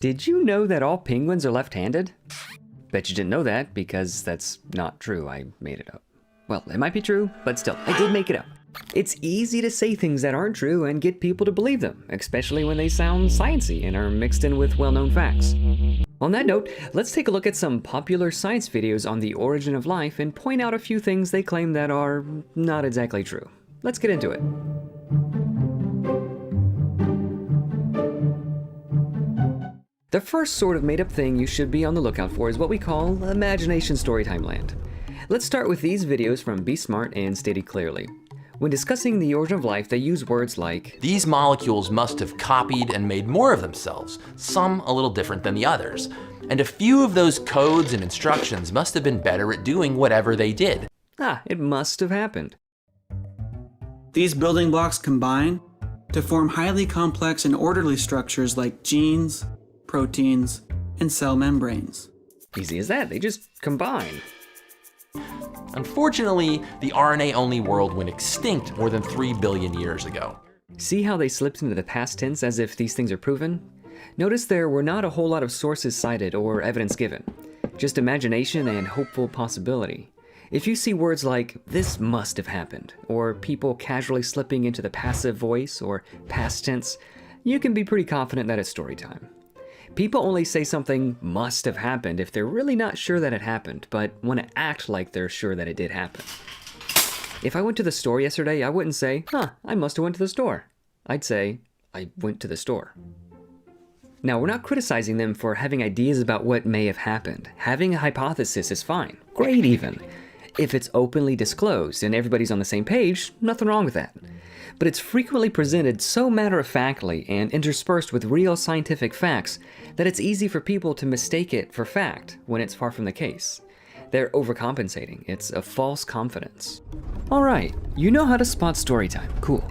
Did you know that all penguins are left-handed? Bet you didn't know that because that's not true. I made it up. Well, it might be true, but still, I did make it up. It's easy to say things that aren't true and get people to believe them, especially when they sound sciencey and are mixed in with well-known facts. On that note, let's take a look at some popular science videos on the origin of life and point out a few things they claim that are not exactly true. Let's get into it. The first sort of made-up thing you should be on the lookout for is what we call Imagination Storytime Land. Let's start with these videos from Be Smart and Stated Clearly. When discussing the origin of life, they use words like, "These molecules must have copied and made more of themselves, some a little different than the others. And a few of those codes and instructions must have been better at doing whatever they did." it must have happened. These building blocks combine to form highly complex and orderly structures like genes, proteins, and cell membranes. Easy as that, they just combine. Unfortunately, the RNA-only world went extinct more than 3 billion years ago. See how they slipped into the past tense as if these things are proven? Notice there were not a whole lot of sources cited or evidence given, just imagination and hopeful possibility. If you see words like, "this must have happened," or people casually slipping into the passive voice or past tense, you can be pretty confident that it's story time. People only say something must have happened if they're really not sure that it happened, but want to act like they're sure that it did happen. If I went to the store yesterday, I wouldn't say, I must have went to the store. I'd say, I went to the store. Now, we're not criticizing them for having ideas about what may have happened. Having a hypothesis is fine, great even. If it's openly disclosed and everybody's on the same page, nothing wrong with that. But it's frequently presented so matter-of-factly and interspersed with real scientific facts that it's easy for people to mistake it for fact when it's far from the case. They're overcompensating. It's a false confidence. All right, you know how to spot story time. Cool.